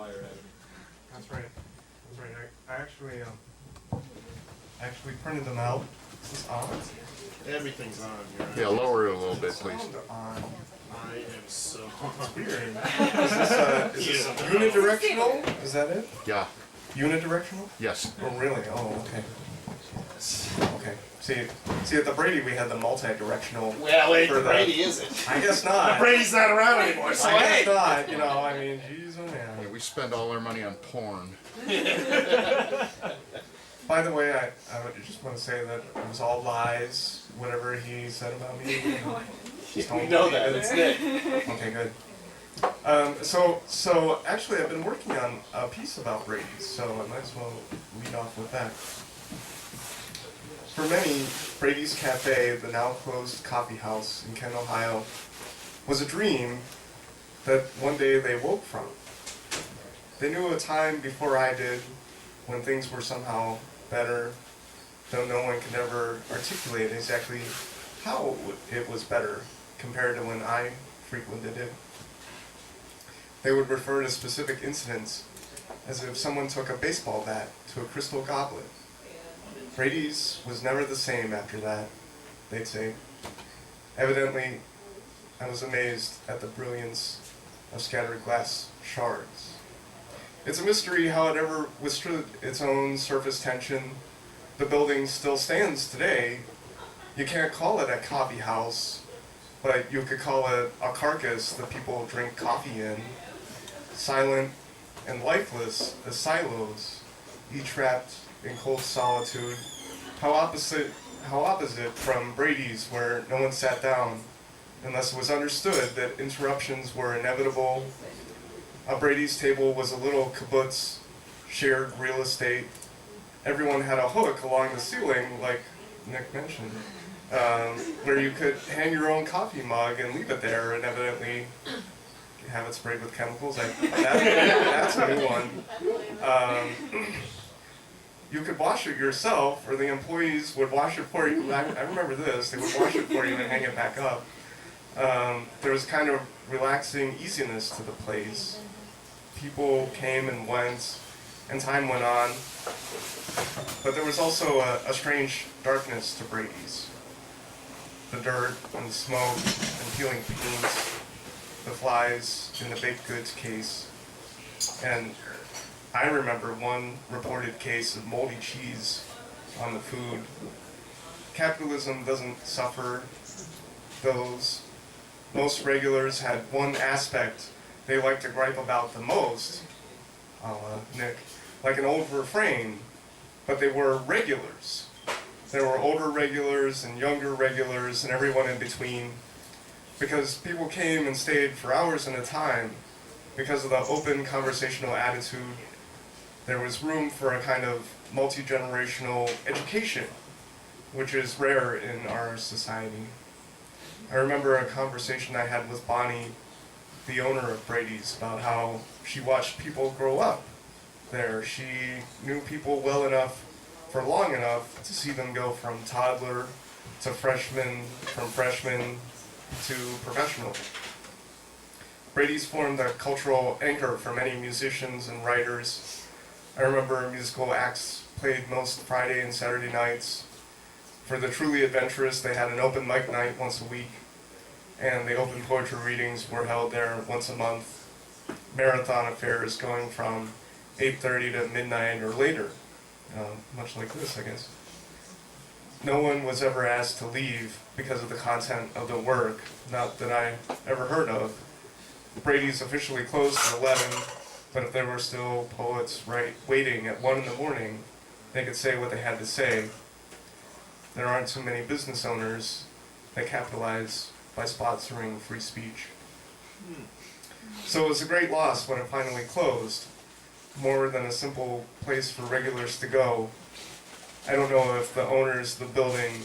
wire at me. That's right. That's right. I actually printed them out. Is this on? Everything's on here. Yeah, lower it a little bit, please. Sound on. I am so Weird. Is this unidirectional? Is that it? Yeah. Unidirectional? Yes. Oh, really? Oh, okay. Okay. See, at the Brady we had the multi-directional. well, ain't for the the- Brady, is it? I guess not. Brady's not around anymore, so I hey. guess not. You know, I mean, geez, oh Yeah, man. we spend all our money on porn. By the way, I would just want to say that it was all lies. Whatever he said about me. Just We don't know believe that. it. It's good. Okay, good. So actually, I've been working on a piece about Brady's, so I might as well lead off with that. For many, Bradys Cafe, the now closed coffee house in Kent, Ohio, was a dream that one day they woke from. They knew a time before I did when things were somehow better, though no one could ever articulate exactly how it was better compared to when I frequented it. They would refer to specific incidents as if someone took a baseball bat to a crystal goblet. Brady's was never the same after that, they'd say. Evidently, I was amazed at the brilliance of scattered glass shards. It's a mystery how it ever withstood its own surface tension. The building still stands today. You can't call it a coffee house, but you could call it a carcass that people drink coffee in. Silent and lifeless as silos, each wrapped in cold solitude. How opposite from Brady's, where no one sat down unless it was understood that interruptions were inevitable. A Brady's table was a little kibbutz, shared real estate. Everyone had a hook along the ceiling, like Nick mentioned, where you could hang your own coffee mug and leave it there, and evidently have it sprayed with chemicals. That's a new one. You could wash it yourself, or the employees would wash it for you. I remember this. They would wash it for you and hang it back up. There was kind of relaxing easiness to the place. People came and went, and time went on. But there was also a strange darkness to Brady's. The dirt and the smoke and peeling paint, the flies in the baked goods case. And I remember one reported case of moldy cheese on the food. Capitalism doesn't suffer those. Most regulars had one aspect they liked to gripe about the most, Nick, like an old refrain, but they were regulars. There were older regulars and younger regulars and everyone in between, because people came and stayed for hours at a time because of the open conversational attitude. There was room for a kind of multi-generational education, which is rare in our society. I remember a conversation I had with Bonnie, the owner of Brady's, about how she watched people grow up there. She knew people well enough for long enough to see them go from toddler to freshman, from freshman to professional. Brady's formed a cultural anchor for many musicians and writers. I remember musical acts played most Friday and Saturday nights. For the truly adventurous, they had an open mic night once a week, and the open poetry readings were held there once a month. Marathon affairs going from 8:30 to midnight or later, much like this, I guess. No one was ever asked to leave because of the content of the work, not that I ever heard of. Brady's officially closed at 11, but if there were still poets waiting at 1 in the morning, they could say what they had to say. There aren't too many business owners that capitalize by sponsoring free speech. So it was a great loss when it finally closed, more than a simple place for regulars to go. I don't know if the owners of the building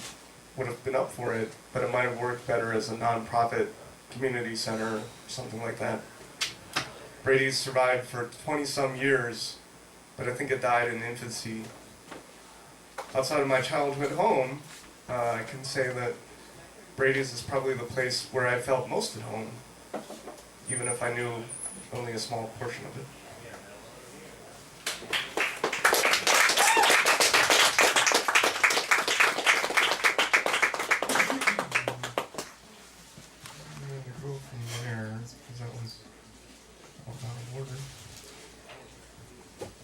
would have been up for it, but it might have worked better as a non-profit community center or something like that. Brady's survived for 20-some years, but I think it died in infancy. Outside of my childhood home, I can say that Brady's is probably the place where I felt most at home, even if I knew only a small portion of it.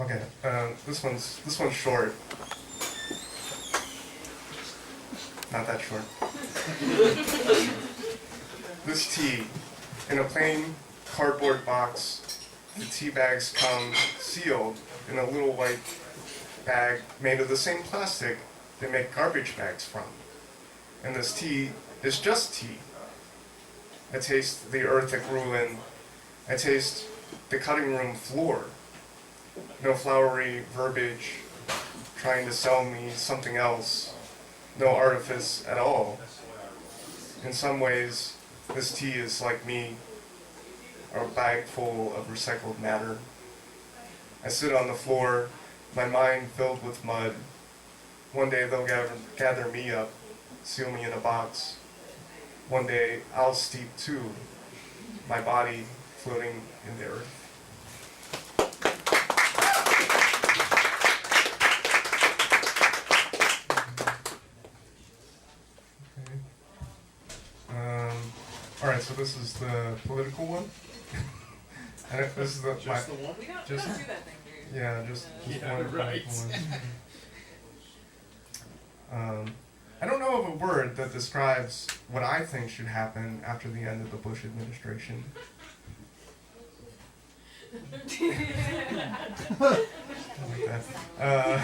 Okay, this one's short. Not that short. This tea, in a plain cardboard box, the tea bags come sealed in a little white bag made of the same plastic they make garbage bags from. And this tea is just tea. I taste the earth it grew in. I taste the cutting room floor. No flowery verbiage trying to sell me something else. No artifice at all. In some ways, this tea is like me, a bag full of recycled matter. I sit on the floor, my mind filled with mud. One day they'll gather me up, seal me in a box. One day I'll steep too, my body floating in the earth. Alright, so this is the political one. And this is the Just the one? We don't Just- do that thing, do you? yeah, just Yeah, one right. political one. I don't know of a word that describes what I think should happen after the end of the Bush administration. I like that.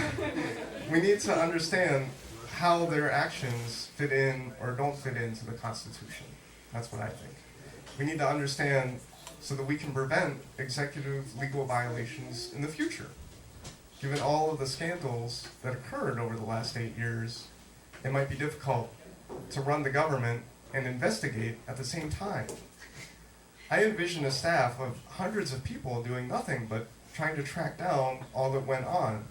We need to understand how their actions fit in or don't fit into the Constitution. That's what I think. We need to understand so that we can prevent executive legal violations in the future. Given all of the scandals that occurred over the last 8 years, it might be difficult to run the government and investigate at the same time. I envision a staff of hundreds of people doing nothing but trying to track down all that went on.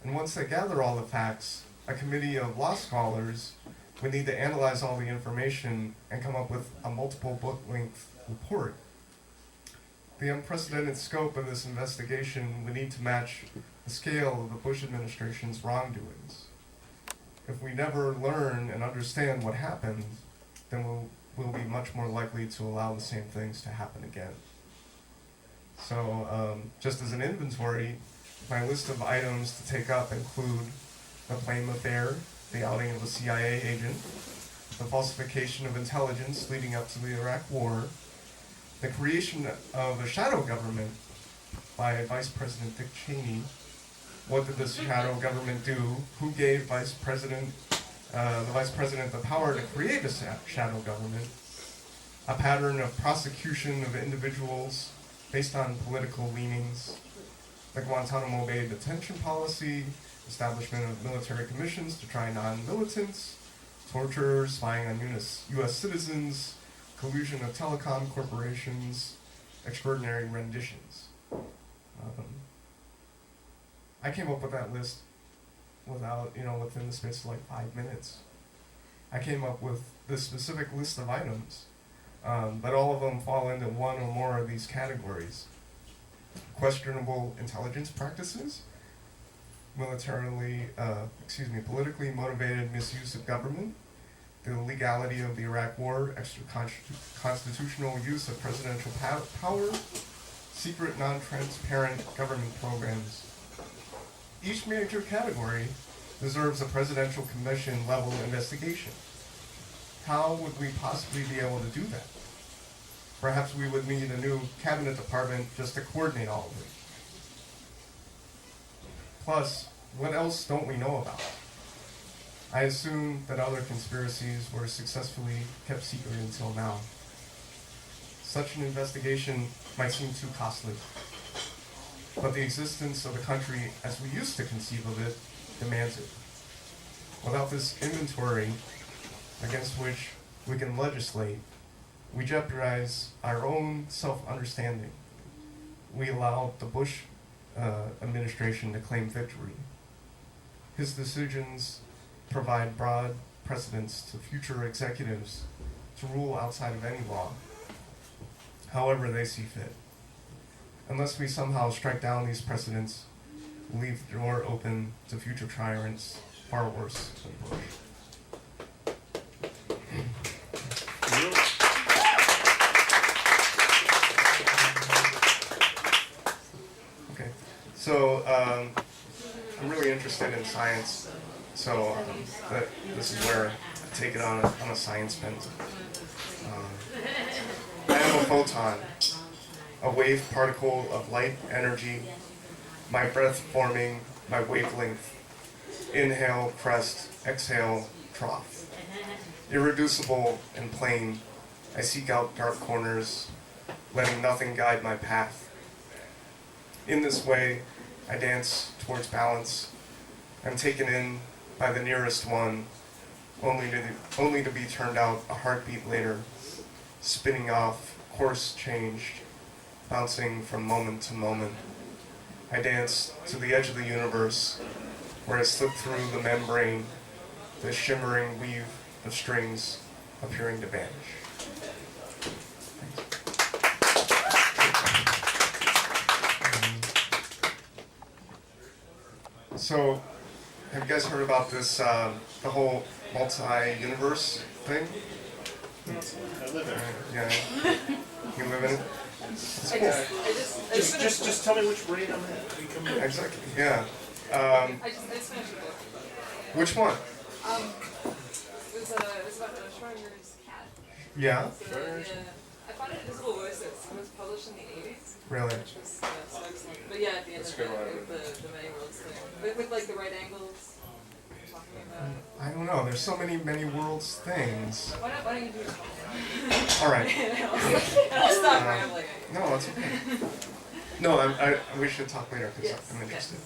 And once they gather all the facts, a committee of law scholars would need to analyze all the information and come up with a multiple book-length report. The unprecedented scope of this investigation would need to match the scale of the Bush administration's wrongdoings. If we never learn and understand what happened, then we'll be much more likely to allow the same things to happen again. So, just as an inventory, my list of items to take up include the Blame affair, the outing of a CIA agent, the falsification of intelligence leading up to the Iraq War, the creation of a shadow government by Vice President Dick Cheney. What did this shadow government do? Who gave the Vice President the power to create a shadow government? A pattern of prosecution of individuals based on political leanings, the Guantanamo Bay detention policy, establishment of military commissions to try non-militants, torture, spying on U.S. citizens, collusion of telecom corporations, extraordinary renditions. I came up with that list within the space of like 5 minutes. I came up with this specific list of items, but all of them fall into one or more of these categories. Questionable intelligence practices, politically motivated misuse of government, the legality of the Iraq War, extra-constitutional use of presidential power, secret, non-transparent government programs. Each major category deserves a presidential commission level investigation. How would we possibly be able to do that? Perhaps we would need a new cabinet department just to coordinate all of it. Plus, what else don't we know about? I assume that other conspiracies were successfully kept secret until now. Such an investigation might seem too costly, but the existence of the country as we used to conceive of it demands it. Without this inventory against which we can legislate, we jeopardize our own self-understanding. We allow the Bush administration to claim victory. His decisions provide broad precedents to future executives to rule outside of any law, however they see fit. Unless we somehow strike down these precedents, we leave the door open to future tyrants far worse than Bush. So I'm really interested in science, so this is where I take it on a science bent. I am a photon, a wave particle of light energy, my breath forming my wavelength. Inhale, crest, exhale, trough. Irreducible and plain, I seek out dark corners, letting nothing guide my path. In this way, I dance towards balance. I'm taken in by the nearest one, only to be turned out a heartbeat later, spinning off, course changed, bouncing from moment to moment. I dance to the edge of the universe, where I slip through the membrane, the shimmering weave of strings appearing to vanish. So, have you guys heard about this, the whole multi-universe thing? I live in it. Yeah. You live in it? It's cool. Just tell me which brain I'm in. Exactly, yeah. I just finished the book. Which one? It was about Schrodinger's cat. Yeah? So, I found it in Visible Voices. It was published in the 80s. Really? Which was so excellent. But yeah, at the end of it, the many worlds thing. With like the right angles. Talking about. I don't know. There's so many worlds things. Why don't you do it? All right. I'll stop rambling. No, it's okay. No, we should talk later because Yes, I'm interested.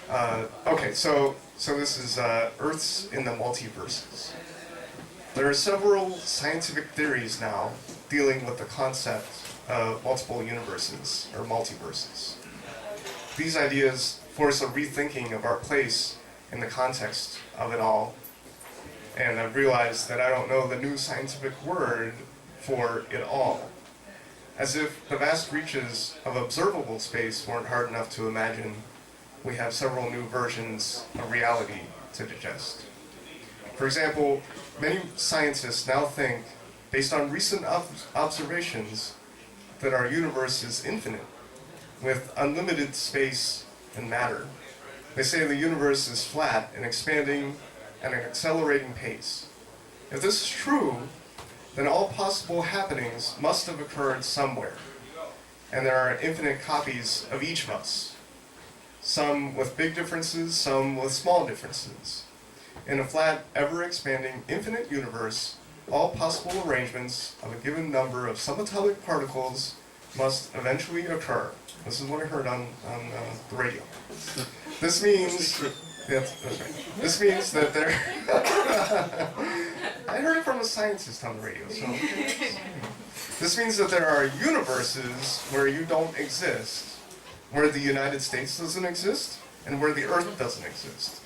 yes. Okay, so this is Earths in the Multiverses. There are several scientific theories now dealing with the concept of multiple universes or multiverses. These ideas force a rethinking of our place in the context of it all. And I've realized that I don't know the new scientific word for it all. As if the vast reaches of observable space weren't hard enough to imagine, we have several new versions of reality to digest. For example, many scientists now think, based on recent observations, that our universe is infinite, with unlimited space and matter. They say the universe is flat and expanding at an accelerating pace. If this is true, then all possible happenings must have occurred somewhere, and there are infinite copies of each of us, some with big differences, some with small differences. In a flat, ever-expanding, infinite universe, all possible arrangements of a given number of subatomic particles must eventually occur. This is what I heard on the radio. This means, that's right. This means that there, I heard it from a scientist on the radio, so. This means that there are universes where you don't exist, where the United States doesn't exist, and where the Earth doesn't exist.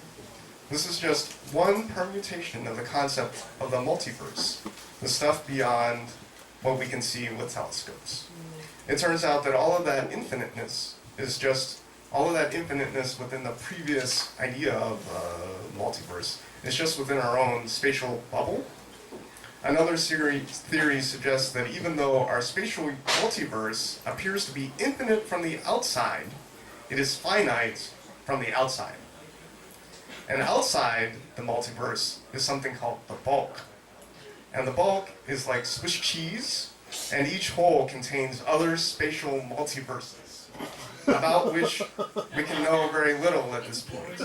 This is just one permutation of the concept of the multiverse, the stuff beyond what we can see with telescopes. It turns out that all of that infiniteness is just all of that infiniteness within the previous idea of multiverse is just within our own spatial bubble. Another theory suggests that even though our spatial multiverse appears to be infinite from the outside, it is finite from the outside. And outside the multiverse is something called the bulk. And the bulk is like Swiss cheese, and each hole contains other spatial multiverses, about which we can know very little at this point.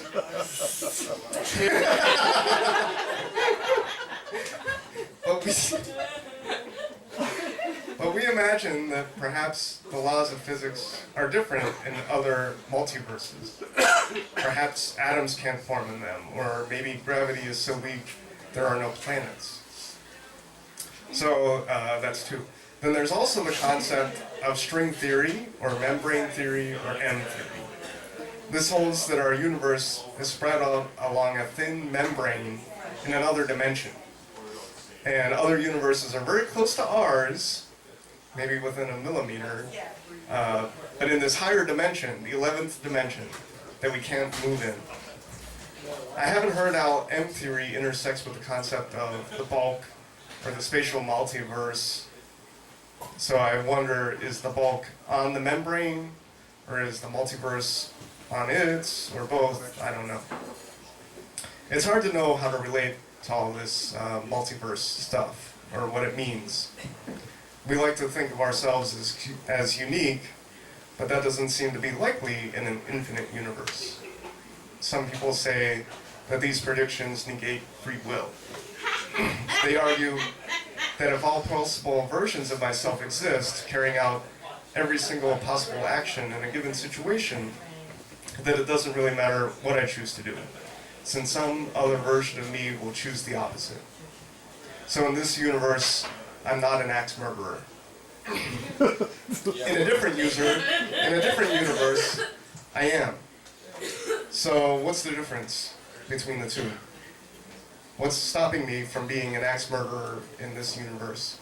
But we imagine that perhaps the laws of physics are different in other multiverses. Perhaps atoms can't form in them, or maybe gravity is so weak there are no planets. So that's two. Then there's also the concept of string theory, or membrane theory, or M theory. This holds that our universe is spread out along a thin membrane in another dimension. And other universes are very close to ours, maybe within a millimeter, but in this higher dimension, the 11th dimension, that we can't move in. I haven't heard how M theory intersects with the concept of the bulk or the spatial multiverse, so I wonder, is the bulk on the membrane, Or is the multiverse on its, or both? I don't know. It's hard to know how to relate to all this multiverse stuff, or what it means. We like to think of ourselves as unique, but that doesn't seem to be likely in an infinite universe. Some people say that these predictions negate free will. They argue that if all possible versions of myself exist, carrying out every single possible action in a given situation, that it doesn't really matter what I choose to do, since some other version of me will choose the opposite. So in this universe, I'm not an axe murderer. In a different universe, I am. So what's the difference between the two? What's stopping me from being an axe murderer in this universe?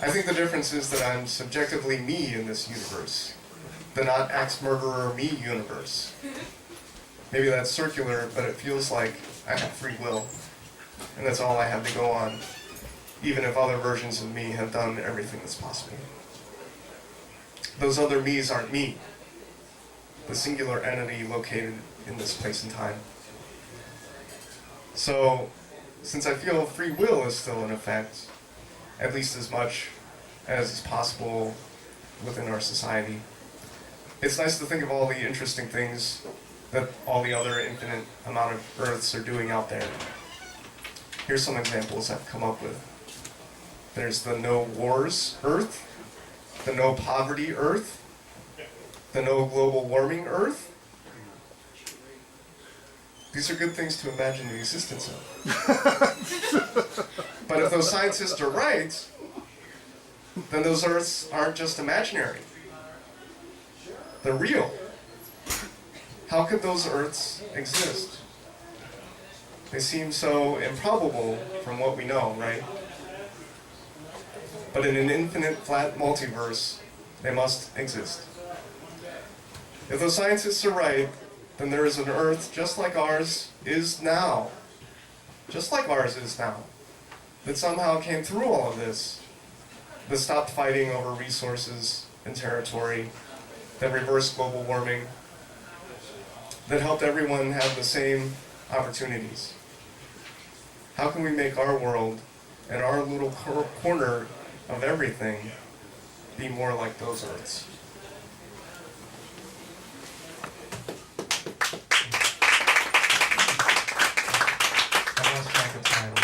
I think the difference is that I'm subjectively me in this universe, the not axe murderer me universe. Maybe that's circular, but it feels like I have free will, and that's all I have to go on, even if other versions of me have done everything that's possible. Those other me's aren't me, the singular entity located in this place and time. So, since I feel free will is still in effect, at least as much as is possible within our society, it's nice to think of all the interesting things that all the other infinite amount of Earths are doing out there. Here's some examples I've come up with. There's the no wars Earth, the no poverty Earth, the no global warming Earth. These are good things to imagine the existence of. But if those scientists are right, then those Earths aren't just imaginary. They're real. How could those Earths exist? They seem so improbable from what we know, right? But in an infinite flat multiverse, they must exist. If those scientists are right, then there is an Earth just like ours is now. Just like ours is now. That somehow came through all of this. That stopped fighting over resources and territory. That reversed global warming. That helped everyone have the same opportunities. How can we make our world and our little corner of everything be more like those Earths? I lost track of time.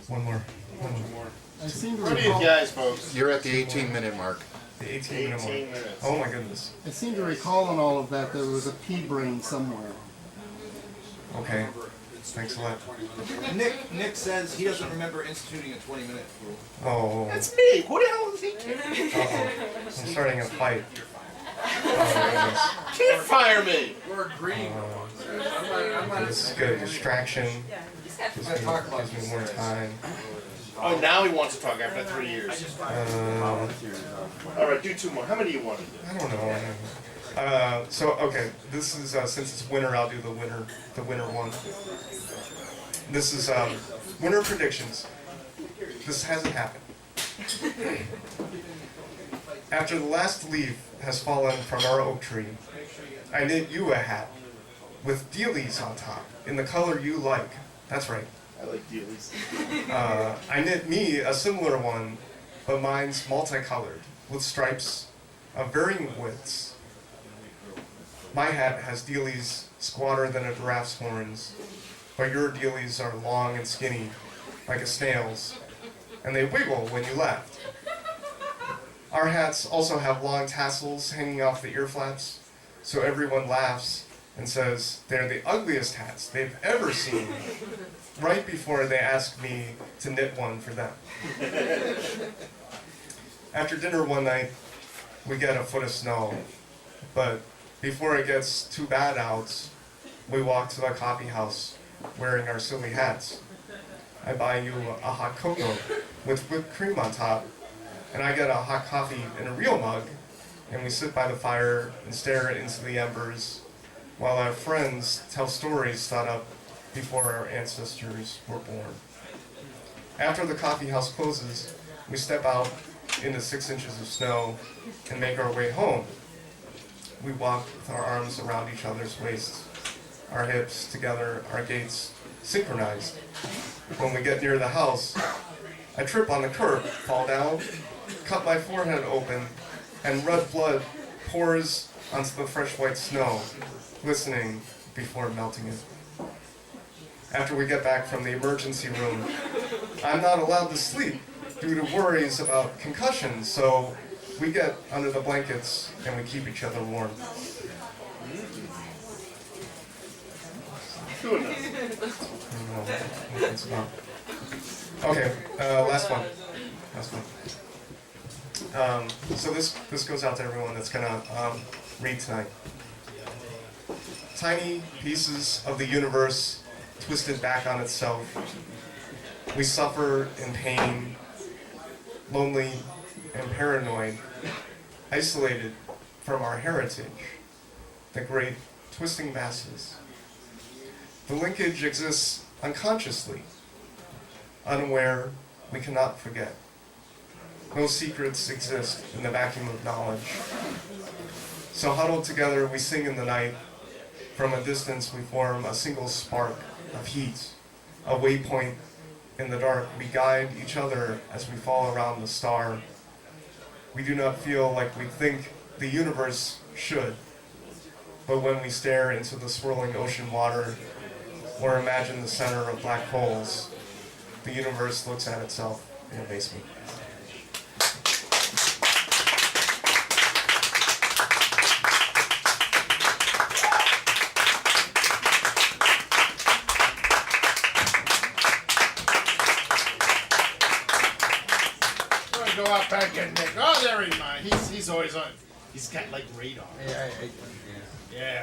One more. I seem to What are you recall, guys, folks? You're at the 18-minute mark. The 18-minute 18 one. minutes. Oh my goodness. I seem to recall in all of that there was a pea brain somewhere. Okay. Thanks a lot. Nick says he doesn't remember instituting a 20-minute rule. Oh. That's me. Who the hell is he kidding? Uh-oh. I'm starting a fight. Oh Can't fire me. We're agreeing. my goodness. This is good. Distraction. Gives me more time. Oh, now he wants to talk after 3 years. All right, do two more. How many do you want? I don't know. So okay, this is since it's winter, I'll do the winter one. This is winter predictions. This hasn't happened. After the last leaf has fallen from our oak tree, I knit you a hat with dealies on top in the color you like. That's right. I like dealies. I knit me a similar one, but mine's multicolored, with stripes of varying widths. My hat has dealies squatter than a giraffe's horns, but your dealies are long and skinny, like a snail's, and they wiggle when you laugh. Our hats also have long tassels hanging off the ear flaps, so everyone laughs and says they're the ugliest hats they've ever seen, right before they ask me to knit one for them. After dinner one night, we get a foot of snow, but before it gets too bad out, we walk to the coffee house wearing our silly hats. I buy you a hot cocoa with whipped cream on top, and I get a hot coffee in a real mug, and we sit by the fire and stare into the embers while our friends tell stories thought up before our ancestors were born. After the coffee house closes, we step out into 6 inches of snow and make our way home. We walk with our arms around each other's waists, our hips together, our gaits synchronized. When we get near the house, I trip on the curb, fall down, cut my forehead open, and red blood pours onto the fresh white snow, glistening before melting it. After we get back from the emergency room, I'm not allowed to sleep due to worries about concussion, so we get under the blankets and we keep each other warm. I don't know what it's about. Okay, last one. So this goes out to everyone that's gonna read tonight. Tiny pieces of the universe twisted back on itself. We suffer in pain, lonely and paranoid, isolated from our heritage, the great twisting masses. The linkage exists unconsciously. Unaware, we cannot forget. No secrets exist in the vacuum of knowledge. So huddled together, we sing in the night. From a distance, we form a single spark of heat, a waypoint in the dark. We guide each other as we fall around the star. We do not feel like we think the universe should, but when we stare into the swirling ocean water or imagine the center of black holes, the universe looks at itself in amazement. Go out back and Nick. Oh, there he is. He's always on. He's got like radar. Yeah.